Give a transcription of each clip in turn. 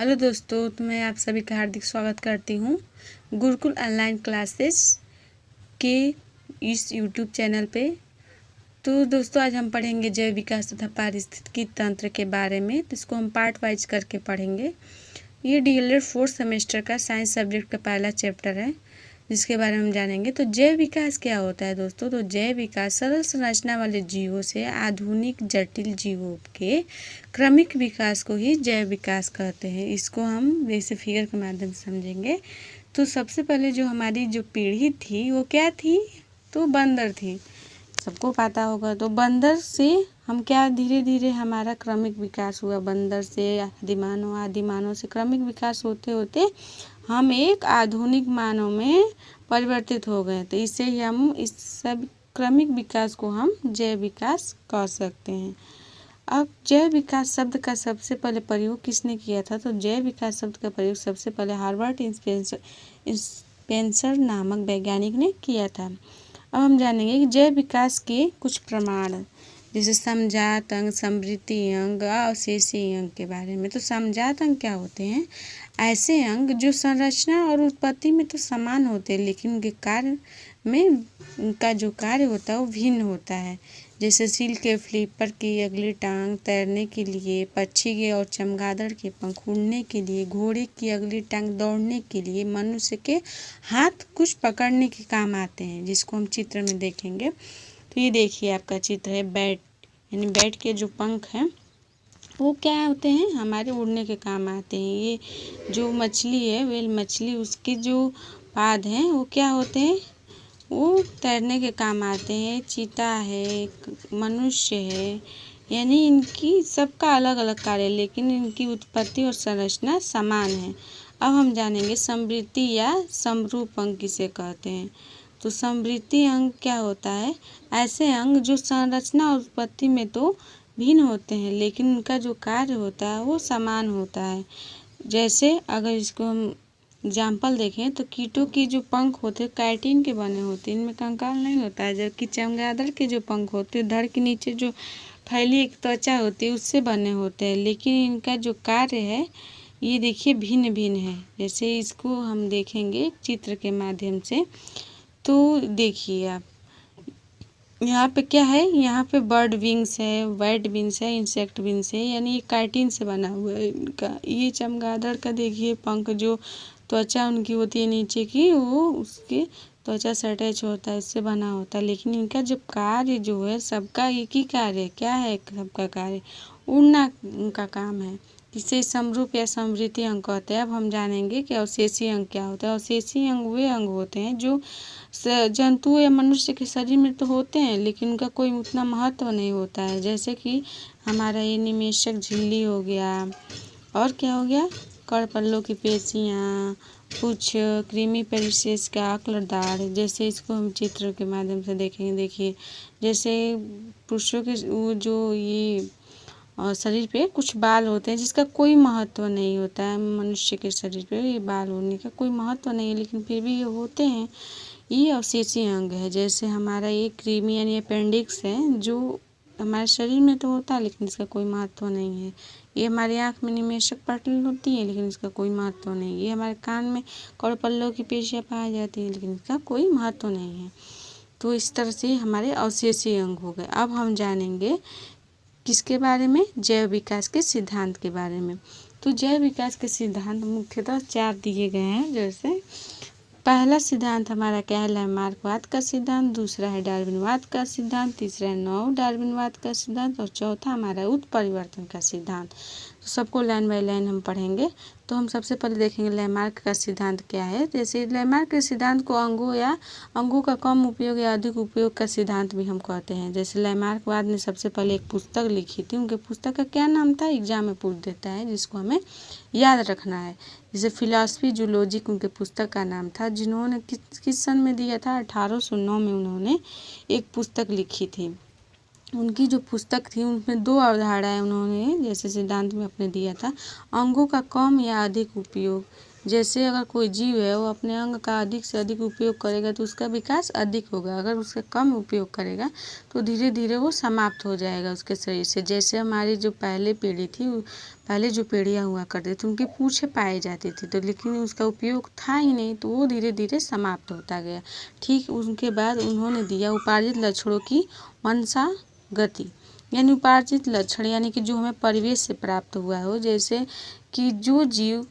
Hello दोस्तों, तो मैं आप सभी का हार्दिक स्वागत करती हूँ गुरुकुल ऑनलाइन क्लासेस के इस यूट्यूब चैनल पे। तो दोस्तों, आज हम पढ़ेंगे जैव विकास तथा पारिस्थितिकी तंत्र के बारे में। तो इसको हम पार्ट वाइज करके पढ़ेंगे। ये डीएलएड 4th सेमेस्टर का साइंस सब्जेक्ट का पहला चैप्टर है, जिसके बारे में हम जानेंगे। तो जैव विकास क्या होता है दोस्तों? तो जैव विकास सरल संरचना वाले जीवों से आधुनिक जटिल जीवों के क्रमिक विकास को ही जैव विकास कहते हैं। इसको हम जैसे फिगर के माध्यम से समझेंगे। तो सबसे पहले जो हमारी जो पीढ़ी थी वो क्या थी? तो बंदर थी, सबको पता होगा। तो बंदर से हम क्या धीरे धीरे हमारा क्रमिक विकास हुआ। बंदर से आदिमानव से क्रमिक विकास होते होते हम एक आधुनिक मानव में परिवर्तित हो गए। तो इससे ही हम इस सब क्रमिक विकास को हम जैव विकास कह सकते हैं। अब जैव विकास शब्द का सबसे पहले प्रयोग किसने किया था? तो जैव विकास शब्द का प्रयोग सबसे पहले हार्बर्ट स्पेंसर नामक वैज्ञानिक ने किया था। अब हम जानेंगे कि जैव विकास के कुछ प्रमाण, जैसे समजात अंग, समृद्धि अंग, अवशेषी अंग के बारे में। तो समजात अंग क्या होते हैं? ऐसे अंग जो संरचना और उत्पत्ति में तो समान होते हैं, लेकिन उनके कार्य में उनका जो कार्य होता है वो भिन्न होता है। जैसे सील के फ्लिपर की अगली टांग तैरने के लिए, पक्षी के और चमगादड़ के पंख उड़ने के लिए, घोड़े की अगली टांग दौड़ने के लिए, मनुष्य के हाथ कुछ पकड़ने के काम आते हैं, जिसको हम चित्र में देखेंगे। तो ये देखिए आपका चित्र है बैट, यानी बैट के जो पंख हैं वो क्या होते हैं? हमारे उड़ने के काम आते हैं। ये जो मछली है, व्हेल मछली, उसके जो पाद हैं वो क्या होते हैं? वो तैरने के काम आते हैं। चीता है, मनुष्य है, यानी इनकी सबका अलग अलग कार्य, लेकिन इनकी उत्पत्ति और संरचना समान है। अब हम जानेंगे समृद्धि या समरूप अंग किसे कहते हैं। तो समृद्धि अंग क्या होता है? ऐसे अंग जो संरचना और उत्पत्ति में तो भिन्न होते हैं, लेकिन उनका जो कार्य होता है वो समान होता है। जैसे अगर इसको हम एग्जाम्पल देखें तो कीटों की जो पंख होते हैं काइटिन के बने होते हैं, इनमें कंकाल नहीं होता है। जबकि चमगादड़ के जो पंख होते हैं धड़ के नीचे जो फैली एक त्वचा होती है उससे बने होते हैं, लेकिन इनका जो कार्य है ये देखिए भिन्न भिन्न है। जैसे इसको हम देखेंगे चित्र के माध्यम से। तो देखिए आप यहाँ पे क्या है? यहाँ पे बर्ड विंग्स है, वाइट विंग्स है, इंसेक्ट विंग्स है, यानी ये काइटिन से बना हुआ है इनका। ये चमगादड़ का देखिए पंख, जो त्वचा उनकी होती है नीचे की, वो उसके त्वचा से अटैच होता है, उससे बना होता है। लेकिन इनका जो कार्य जो है सबका एक ही कार्य है। क्या है सबका कार्य? उड़ना उनका काम है। इसे समरूप या समृद्धि अंग कहते हैं। अब हम जानेंगे कि अवशेषी अंग क्या होता है। अवशेषी अंग वे अंग होते हैं जो जंतु या मनुष्य के शरीर में तो होते हैं, लेकिन उनका कोई उतना महत्व नहीं होता है। जैसे कि हमारा ये निमेशक झिल्ली हो गया, और क्या हो गया? कड़पल्लों की पेशियाँ, कुछ कृमि परिशेष का आक्लदार। जैसे इसको हम चित्र के माध्यम से देखेंगे। देखिए जैसे पुरुषों के वो जो ये शरीर पे कुछ बाल होते हैं जिसका कोई महत्व नहीं होता है। मनुष्य के शरीर पे ये बाल होने का कोई महत्व नहीं है, लेकिन फिर भी ये होते हैं। ये अवशेषी अंग है। जैसे हमारा ये कृमि यानी अपेंडिक्स है, जो हमारे शरीर में तो होता है लेकिन इसका कोई महत्व नहीं है। ये हमारी आँख में निमेशक पटल होती है, लेकिन इसका कोई महत्व नहीं है। ये हमारे कान में कड़पल्लों की पेशियाँ पाई जाती हैं, लेकिन इसका कोई महत्व नहीं है। तो इस तरह से हमारे अवशेषी अंग हो गए। अब हम जानेंगे किसके बारे में? जैव विकास के सिद्धांत के बारे में। तो जैव विकास के सिद्धांत मुख्यतः 4 दिए गए हैं। जैसे पहला सिद्धांत हमारा क्या है? लैमार्कवाद का सिद्धांत। दूसरा है डार्विनवाद का सिद्धांत। तीसरा है नव डार्विनवाद का सिद्धांत। और चौथा हमारा उत्परिवर्तन का सिद्धांत। तो सबको लाइन बाय लाइन हम पढ़ेंगे। तो हम सबसे पहले देखेंगे लैमार्क का सिद्धांत क्या है। जैसे लैमार्क के सिद्धांत को अंगों का कम उपयोग या अधिक उपयोग का सिद्धांत भी हम कहते हैं। जैसे लैमार्कवाद ने सबसे पहले एक पुस्तक लिखी थी। उनके पुस्तक का क्या नाम था? एग्जाम में पूछ देता है, जिसको हमें याद रखना है। जैसे फिलॉसफी जूलॉजिक उनके पुस्तक का नाम था, जिन्होंने किस सन में दिया था? 1809 में उन्होंने एक पुस्तक लिखी थी। उनकी जो पुस्तक थी उनमें 2 अवधारणाएं उन्होंने जैसे सिद्धांत में अपने दिया था। अंगों का कम या अधिक उपयोग, जैसे अगर कोई जीव है वो अपने अंग का अधिक से अधिक उपयोग करेगा तो उसका विकास अधिक होगा, अगर उसका कम उपयोग करेगा तो धीरे धीरे वो समाप्त हो जाएगा उसके शरीर से। जैसे हमारी जो पहले पीढ़ी थी, पहले जो पीढ़ियाँ हुआ करती थी उनकी पूँछें पाई जाती थी, तो लेकिन उसका उपयोग था ही नहीं तो वो धीरे धीरे समाप्त होता गया। ठीक उनके बाद उन्होंने दिया उपार्जित लक्षणों की वंशागति, यानी उपार्जित लक्षण यानी कि जो हमें परिवेश से प्राप्त हुआ हो, जैसे कि जो जीव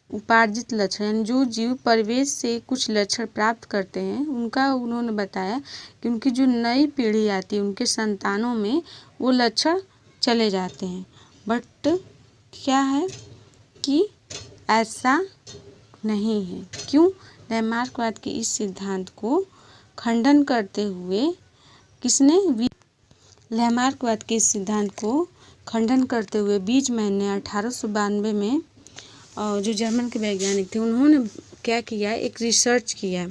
उपार्जित लक्षण यानी जो जीव परिवेश से कुछ लक्षण प्राप्त करते हैं उनका उन्होंने बताया कि उनकी जो नई पीढ़ी आती है उनके संतानों में वो लक्षण चले जाते हैं। बट क्या है कि ऐसा नहीं है। क्यों? लैमार्कवाद के इस सिद्धांत को खंडन करते हुए किसने? लैमार्कवाद के इस सिद्धांत को खंडन करते हुए बीजमैन ने 1892 में जो जर्मन के वैज्ञानिक थे उन्होंने क्या किया, एक रिसर्च किया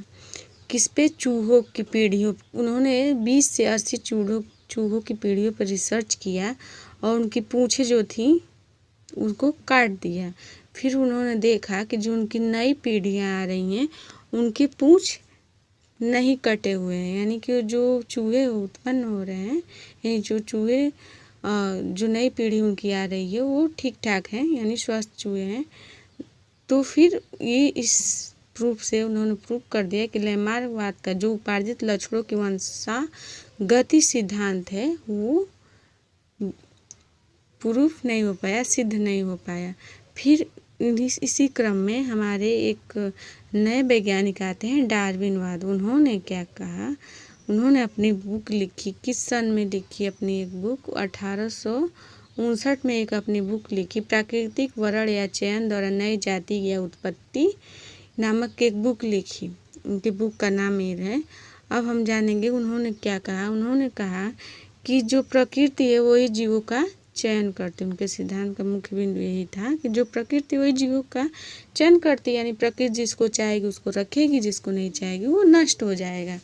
किस पे? चूहों की पीढ़ियों। उन्होंने 20 से 80 चूहों की पीढ़ियों पर रिसर्च किया और उनकी पूँछें जो थी उनको काट दिया। फिर उन्होंने देखा कि जो उनकी नई पीढ़ियाँ आ रही हैं उनकी पूँछ नहीं कटे हुए हैं, यानी कि जो चूहे उत्पन्न हो रहे हैं, यानी जो चूहे जो नई पीढ़ी उनकी आ रही है वो ठीक ठाक हैं, यानी स्वस्थ चूहे हैं। तो फिर ये इस प्रूफ से उन्होंने प्रूफ कर दिया कि लैमार्कवाद का जो उपार्जित लक्षणों की वंशागति सिद्धांत है वो प्रूफ नहीं हो पाया, सिद्ध नहीं हो पाया। फिर इसी क्रम में हमारे एक नए वैज्ञानिक आते हैं, डार्विनवाद। उन्होंने क्या कहा, उन्होंने अपनी बुक लिखी, किस सन में लिखी अपनी एक बुक? 1859 में एक अपनी बुक लिखी, प्राकृतिक वर्ण या चयन द्वारा नई जाति या उत्पत्ति नामक एक बुक लिखी। उनकी बुक का नाम ये है। अब हम जानेंगे उन्होंने क्या कहा। उन्होंने कहा कि जो प्रकृति है वही जीवों का चयन करती। उनके सिद्धांत का मुख्य बिंदु यही था कि जो प्रकृति वही जीवों का चयन करती, यानी प्रकृति जिसको चाहेगी उसको रखेगी, जिसको नहीं चाहेगी वो नष्ट हो जाएगा।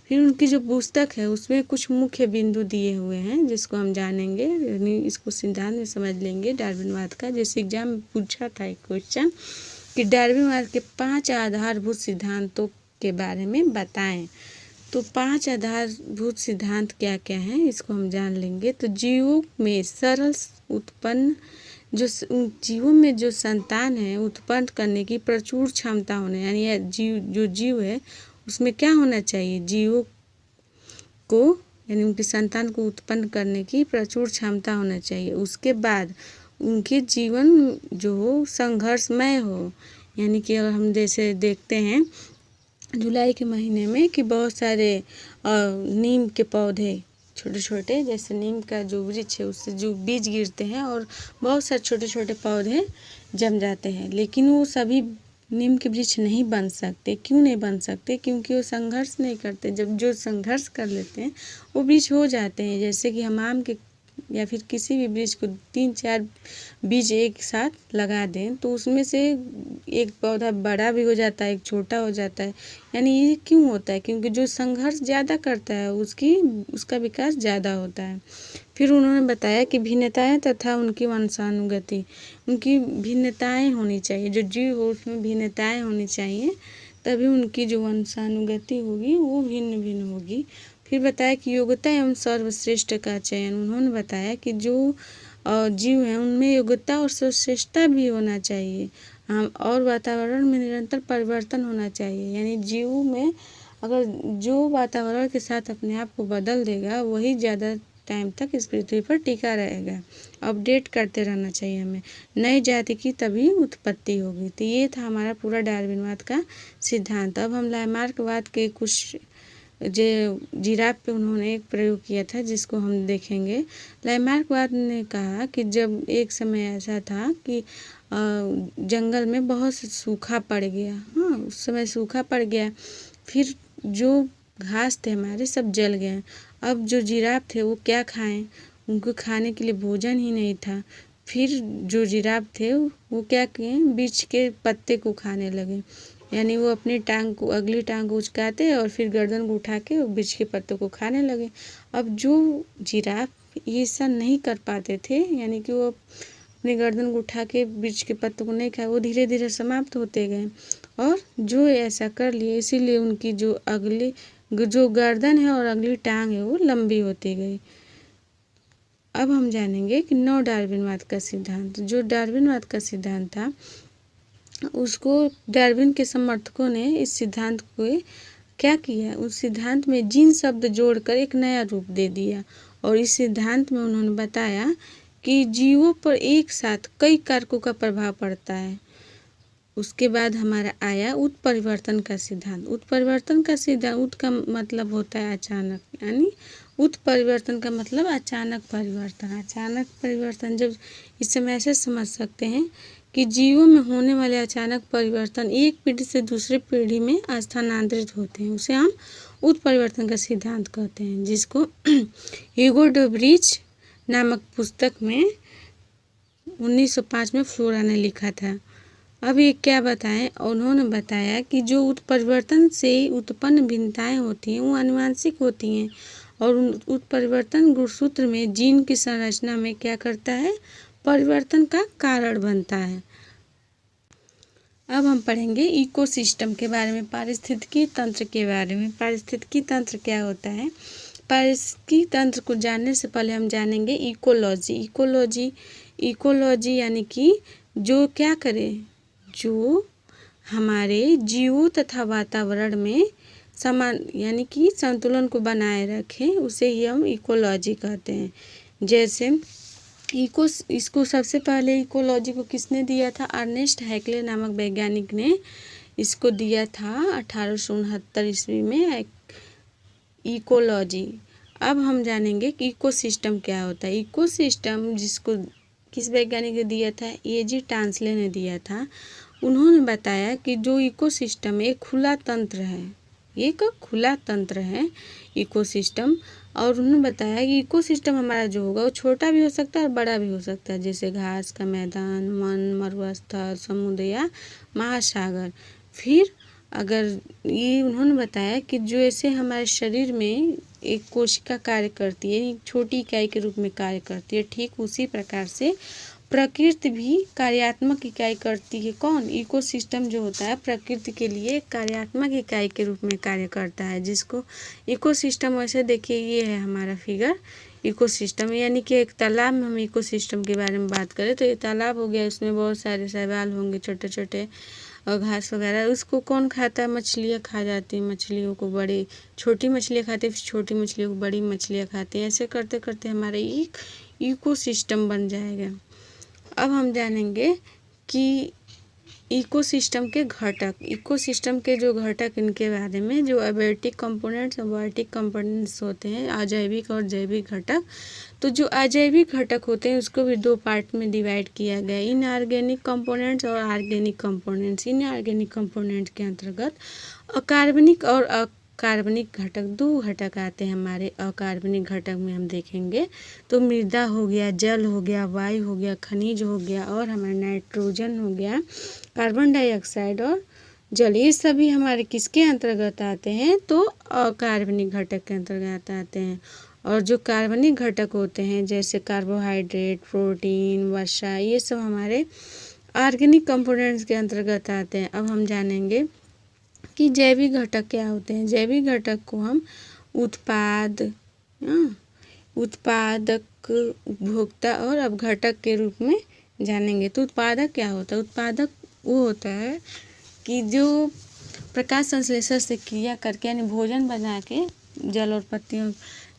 फिर उनकी जो पुस्तक है उसमें कुछ मुख्य बिंदु दिए हुए हैं जिसको हम जानेंगे, यानी इसको सिद्धांत में समझ लेंगे डार्विनवाद का। जैसे एग्जाम में पूछा था एक क्वेश्चन कि डार्विनवाद के 5 आधारभूत सिद्धांतों के बारे में बताएं। तो 5 आधारभूत सिद्धांत क्या क्या हैं इसको हम जान लेंगे। तो जीवों में सरल उत्पन्न जो जीवों में जो संतान है उत्पन्न करने की प्रचुर क्षमता होने, यानी जो जीव है उसमें क्या होना चाहिए? जीवों को यानी उनकी संतान को उत्पन्न करने की प्रचुर क्षमता होना चाहिए। उसके बाद उनके जीवन जो हो संघर्षमय हो, यानी कि अगर हम जैसे देखते हैं जुलाई के महीने में कि बहुत सारे नीम के पौधे छोटे छोटे, जैसे नीम का जो वृक्ष है उससे जो बीज गिरते हैं और बहुत सारे छोटे छोटे पौधे जम जाते हैं, लेकिन वो सभी नीम के वृक्ष नहीं बन सकते। क्यों नहीं बन सकते? क्योंकि वो संघर्ष नहीं करते। जब जो संघर्ष कर लेते हैं वो वृक्ष हो जाते हैं। जैसे कि हम आम के या फिर किसी भी वृक्ष को 3-4 बीज एक साथ लगा दें तो उसमें से एक पौधा बड़ा भी हो जाता है, एक छोटा हो जाता है। यानी ये क्यों होता है? क्योंकि जो संघर्ष ज़्यादा करता है उसका विकास ज़्यादा होता है। फिर उन्होंने बताया कि भिन्नताएं तथा उनकी वंशानुगति, उनकी भिन्नताएं होनी चाहिए। जो जीव हो उसमें भिन्नताएं होनी चाहिए, तभी उनकी जो वंशानुगति होगी वो भिन्न भिन्न होगी। फिर बताया कि योग्यता एवं सर्वश्रेष्ठ का चयन। उन्होंने बताया कि जो जीव हैं उनमें योग्यता और सर्वश्रेष्ठता भी होना चाहिए, और वातावरण में निरंतर परिवर्तन होना चाहिए। यानी जीवों में अगर जो वातावरण के साथ अपने आप को बदल देगा वही ज़्यादा टाइम तक इस पृथ्वी पर टिका रहेगा। अपडेट करते रहना चाहिए हमें, नई जाति की तभी उत्पत्ति होगी। तो ये था हमारा पूरा डार्विनवाद का सिद्धांत। अब हम लैमार्कवाद के कुछ जो जिराफ पे उन्होंने एक प्रयोग किया था जिसको हम देखेंगे। लैमार्कवाद ने कहा कि जब एक समय ऐसा था कि जंगल में बहुत सूखा पड़ गया, हाँ उस समय सूखा पड़ गया, फिर जो घास थे हमारे सब जल गए। अब जो जिराफ थे वो क्या खाएं? उनको खाने के लिए भोजन ही नहीं था। फिर जो जिराफ थे वो क्या किए? वृक्ष के पत्ते को खाने लगे। यानी वो अपनी टांग को, अगली टांग को उचकाते और फिर गर्दन को उठा के वृक्ष के पत्तों को खाने लगे। अब जो जिराफ ये सब नहीं कर पाते थे, यानी कि वो अपनी गर्दन को उठा के वृक्ष के पत्तों को नहीं खाए, वो धीरे धीरे समाप्त होते गए। और जो ऐसा कर लिए, इसीलिए उनकी जो गर्दन है और अगली टांग है वो लंबी होती गई। अब हम जानेंगे कि नव डार्विनवाद का सिद्धांत। जो डार्विनवाद का सिद्धांत था, उसको डार्विन के समर्थकों ने इस सिद्धांत को क्या किया, उस सिद्धांत में जीन शब्द जोड़कर एक नया रूप दे दिया। और इस सिद्धांत में उन्होंने बताया कि जीवों पर एक साथ कई कारकों का प्रभाव पड़ता है। उसके बाद हमारा आया उत्परिवर्तन का सिद्धांत। उत्परिवर्तन का सिद्धांत, उत का मतलब होता है अचानक, यानी उत्परिवर्तन का मतलब अचानक परिवर्तन। अचानक परिवर्तन, जब इस समय ऐसे समझ सकते हैं कि जीवों में होने वाले अचानक परिवर्तन एक पीढ़ी से दूसरी पीढ़ी में स्थानांतरित होते हैं, उसे हम उत्परिवर्तन का सिद्धांत कहते हैं, जिसको ह्यूगो डे व्रीज नामक पुस्तक में 1905 में फ्लोरा ने लिखा था। अब ये क्या बताएं, उन्होंने बताया कि जो उत्परिवर्तन से उत्पन्न भिन्नताएं होती हैं वो आनुवंशिक होती हैं, और उत्परिवर्तन गुणसूत्र में जीन की संरचना में क्या करता है, परिवर्तन का कारण बनता है। अब हम पढ़ेंगे इकोसिस्टम के बारे में, पारिस्थितिकी तंत्र के बारे में। पारिस्थितिकी तंत्र क्या होता है? पारिस्थितिकी तंत्र को जानने से पहले हम जानेंगे इकोलॉजी। इकोलॉजी यानी कि जो क्या करे, जो हमारे जीवों तथा वातावरण में समान यानी कि संतुलन को बनाए रखे, उसे ही हम इकोलॉजी कहते हैं। जैसे इसको सबसे पहले इकोलॉजी को किसने दिया था? अर्नेस्ट हैक्ले नामक वैज्ञानिक ने इसको दिया था 1869 ईस्वी में, इकोलॉजी। अब हम जानेंगे कि इकोसिस्टम क्या होता है। इकोसिस्टम जिसको किस वैज्ञानिक ने दिया था? ए.जी. टांसले ने दिया था। उन्होंने बताया कि जो इकोसिस्टम एक खुला तंत्र है, एक खुला तंत्र है इकोसिस्टम। और उन्होंने बताया कि इकोसिस्टम हमारा जो होगा वो छोटा भी हो सकता है और बड़ा भी हो सकता है, जैसे घास का मैदान, वन, मरुस्थल, समुद्र या महासागर। फिर अगर ये उन्होंने बताया कि जो ऐसे हमारे शरीर में एक कोशिका कार्य करती है, एक छोटी इकाई के रूप में कार्य करती है, ठीक उसी प्रकार से प्रकृति भी कार्यात्मक इकाई करती है। कौन? इकोसिस्टम जो होता है प्रकृति के लिए कार्यात्मक इकाई के रूप में कार्य करता है, जिसको इकोसिस्टम, वैसे देखिए ये है हमारा फिगर इकोसिस्टम, यानी कि एक तालाब में हम इकोसिस्टम के बारे में बात करें तो ये तालाब हो गया, उसमें बहुत सारे शैवाल होंगे छोटे छोटे और घास वगैरह। उसको कौन खाता है? मछलियाँ खा जाती हैं, मछलियों को बड़ी, छोटी मछलियाँ खाते हैं, फिर छोटी मछलियों को बड़ी मछलियाँ खाते हैं। ऐसे करते करते हमारा एक इकोसिस्टम बन जाएगा। अब हम जानेंगे कि इकोसिस्टम के घटक, इकोसिस्टम के जो घटक, इनके बारे में, जो अबैटिक कंपोनेंट्स और बायोटिक कंपोनेंट्स होते हैं, अजैविक और जैविक घटक। तो जो अजैविक घटक होते हैं उसको भी दो पार्ट में डिवाइड किया गया, इनऑर्गेनिक कंपोनेंट्स और ऑर्गेनिक कंपोनेंट्स। इनऑर्गेनिक कंपोनेंट के अंतर्गत अकार्बनिक और अकार्बनिक घटक, दो घटक आते हैं हमारे। अकार्बनिक घटक में हम देखेंगे तो मृदा हो गया, जल हो गया, वायु हो गया, खनिज हो गया, और हमारा नाइट्रोजन हो गया, कार्बन डाइऑक्साइड और जल। ये सभी हमारे किसके अंतर्गत आते हैं? तो अकार्बनिक घटक के अंतर्गत आते हैं। और जो कार्बनिक घटक होते हैं जैसे कार्बोहाइड्रेट, प्रोटीन, वसा, ये सब हमारे ऑर्गेनिक कंपोनेंट्स के अंतर्गत आते हैं। अब हम जानेंगे कि जैविक घटक क्या होते हैं। जैविक घटक को हम उत्पादक, उपभोक्ता और अपघटक के रूप में जानेंगे। तो उत्पादक क्या होता है? उत्पादक वो होता है कि जो प्रकाश संश्लेषण से क्रिया करके, यानी भोजन बना के, जल और पत्तियों,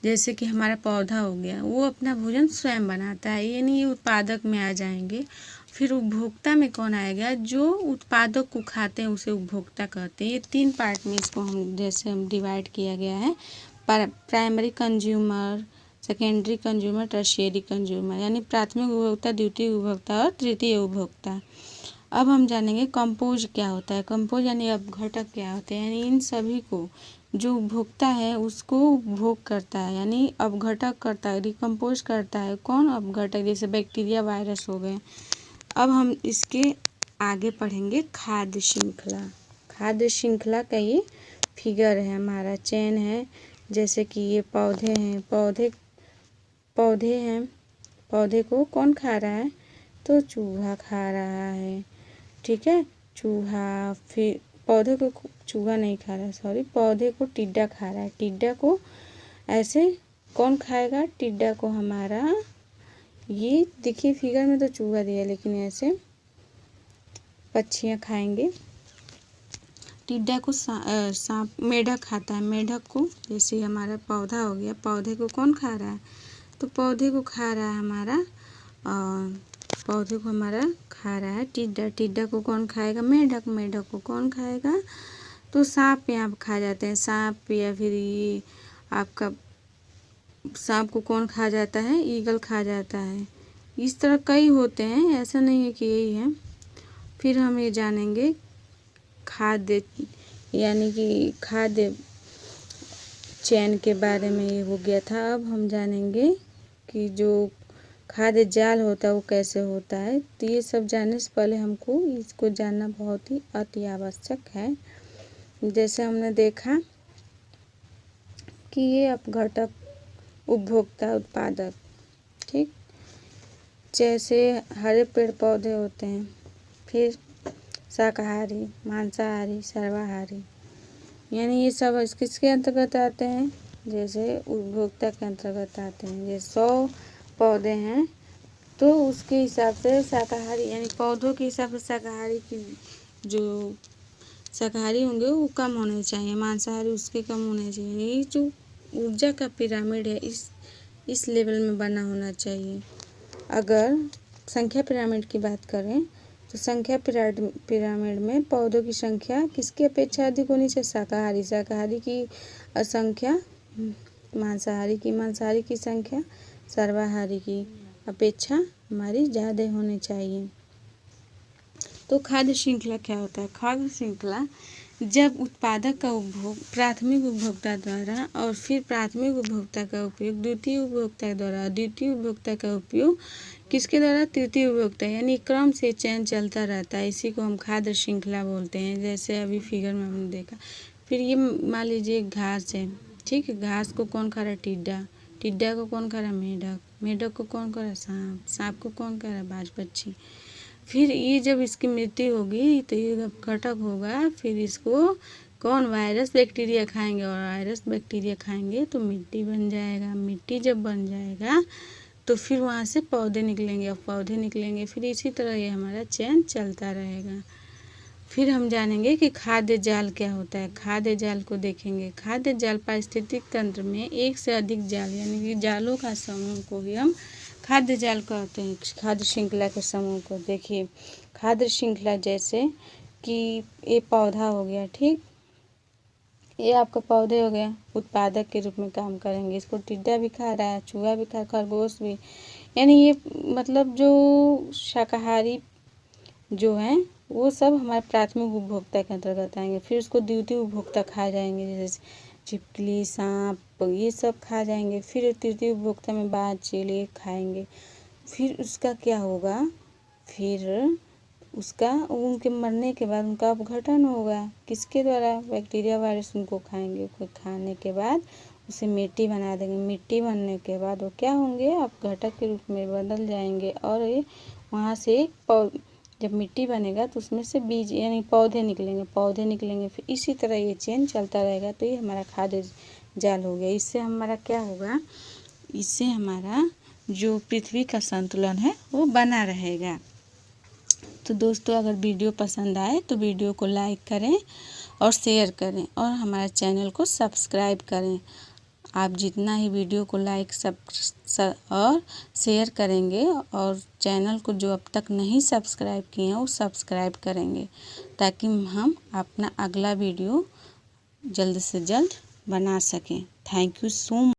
जैसे कि हमारा पौधा हो गया, वो अपना भोजन स्वयं बनाता है, यानी ये उत्पादक में आ जाएंगे। फिर उपभोक्ता में कौन आएगा? जो उत्पादक को खाते हैं उसे उपभोक्ता कहते हैं। ये तीन पार्ट में इसको हम डिवाइड किया गया है, primary consumer, secondary consumer, tertiary consumer, यानी प्राथमिक उपभोक्ता, द्वितीय उपभोक्ता और तृतीय उपभोक्ता। अब हम जानेंगे कंपोज क्या होता है। कंपोज यानी अपघटक क्या होते हैं, यानी इन सभी को जो उपभोक्ता है उसको उपभोग करता है, यानी अपघटक करता है, डिकम्पोज करता है। कौन? अपघटक, जैसे बैक्टीरिया, वायरस हो गए। अब हम इसके आगे पढ़ेंगे खाद्य श्रृंखला। खाद्य श्रृंखला का ये फिगर है, हमारा चेन है। जैसे कि ये पौधे हैं, पौधे हैं, पौधे को कौन खा रहा है? तो चूहा खा रहा है, ठीक है। चूहा, फिर पौधे को चूहा नहीं खा रहा, सॉरी, पौधे को टिड्डा खा रहा है। टिड्डा को ऐसे कौन खाएगा? टिड्डा को हमारा, ये देखिए फिगर में तो चूहा दिया, लेकिन ऐसे पक्षियाँ खाएंगे। टिड्डा को सांप, मेढक खाता है। मेढक को, जैसे हमारा पौधा हो गया, पौधे को कौन खा रहा है? तो पौधे को खा रहा है हमारा, पौधे को हमारा खा रहा है टिड्डा। टिड्डा को कौन खाएगा? मेढक। मेढक को कौन खाएगा? तो सांप यहाँ खा जाते हैं, सांप, या फिर ये आपका सांप को कौन खा जाता है? ईगल खा जाता है। इस तरह कई होते हैं, ऐसा नहीं है कि यही है। फिर हम ये जानेंगे खाद्य, यानी कि खाद्य चैन के बारे में ये हो गया था। अब हम जानेंगे कि जो खाद्य जाल होता है वो कैसे होता है। तो ये सब जानने से पहले हमको इसको जानना बहुत ही अति आवश्यक है। जैसे हमने देखा कि ये अपघटक, उपभोक्ता, उत्पादक, ठीक। जैसे हरे पेड़ पौधे होते हैं, फिर शाकाहारी, मांसाहारी, सर्वाहारी, यानी ये सब किसके अंतर्गत आते हैं? जैसे उपभोक्ता के अंतर्गत आते हैं। जैसे 100 पौधे हैं तो उसके हिसाब से शाकाहारी, यानी पौधों के हिसाब से शाकाहारी की, जो शाकाहारी होंगे वो कम होने चाहिए, मांसाहारी उसके कम होने चाहिए। ये जो ऊर्जा का पिरामिड है, इस लेवल में बना होना चाहिए। अगर संख्या पिरामिड की बात करें तो संख्या पिरामिड में पौधों की संख्या किसकी अपेक्षा अधिक होनी चाहिए? शाकाहारी। शाकाहारी की संख्या मांसाहारी की संख्या सर्वाहारी की अपेक्षा हमारी ज़्यादा होनी चाहिए। तो खाद्य श्रृंखला क्या होता है? खाद्य श्रृंखला जब उत्पादक का उपभोग प्राथमिक उपभोक्ता द्वारा, और फिर प्राथमिक उपभोक्ता का उपयोग द्वितीय उपभोक्ता द्वारा, द्वितीय उपभोक्ता का उपयोग किसके द्वारा? तृतीय उपभोक्ता, यानी क्रम से चयन चलता रहता है। इसी को हम खाद्य श्रृंखला बोलते हैं। जैसे अभी फिगर में हमने देखा। फिर ये मान लीजिए घास है, ठीक है। घास को कौन खा रहा है? टिड्डा। टिड्डा को कौन खा रहा है? मेढक। मेढक को कौन खा रहा है? सांप। सांप को कौन खा रहा है? बाज पक्षी। फिर ये जब इसकी मृत्यु होगी तो ये घटक होगा, फिर इसको कौन? वायरस बैक्टीरिया खाएंगे, और वायरस बैक्टीरिया खाएंगे तो मिट्टी बन जाएगा। मिट्टी जब बन जाएगा तो फिर वहाँ से पौधे निकलेंगे, और पौधे निकलेंगे, फिर इसी तरह ये हमारा चयन चलता रहेगा। फिर हम जानेंगे कि खाद्य जाल क्या होता है। खाद्य जाल को देखेंगे। खाद्य जाल पारिस्थितिक तंत्र में एक से अधिक जाल, यानी कि जालों का समूह को ही हम खाद्य जाल कहते हैं। खाद्य श्रृंखला के समूह को देखिए। खाद्य श्रृंखला जैसे कि ये पौधा हो गया, ठीक। ये आपका पौधे हो गया, उत्पादक के रूप में काम करेंगे। इसको टिड्डा भी खा रहा है, चूहा भी खा, खरगोश भी, यानी ये मतलब जो शाकाहारी जो हैं वो सब हमारे प्राथमिक उपभोक्ता के अंतर्गत आएंगे। फिर उसको द्वितीय उपभोक्ता खा जाएंगे, जैसे छिपकली, सांप, ये सब खा जाएंगे। फिर तृतीय उपभोक्ता में बाज, चील खाएंगे। फिर उसका क्या होगा? फिर उसका, उनके मरने के बाद उनका अपघटन होगा। किसके द्वारा? बैक्टीरिया, वायरस उनको खाएंगे। खाने के बाद उसे मिट्टी बना देंगे। मिट्टी बनने के बाद वो क्या होंगे? अपघटक के रूप में बदल जाएंगे, और ये वहाँ से जब मिट्टी बनेगा तो उसमें से बीज, यानी पौधे निकलेंगे। फिर इसी तरह ये चेन चलता रहेगा। तो ये हमारा खाद्य जाल हो गया। इससे हमारा क्या होगा? इससे हमारा जो पृथ्वी का संतुलन है वो बना रहेगा। तो दोस्तों, अगर वीडियो पसंद आए तो वीडियो को लाइक करें और शेयर करें, और हमारे चैनल को सब्सक्राइब करें। आप जितना ही वीडियो को लाइक और शेयर करेंगे, और चैनल को जो अब तक नहीं सब्सक्राइब किए हैं वो सब्सक्राइब करेंगे, ताकि हम अपना अगला वीडियो जल्द से जल्द बना सकें। Thank you so much.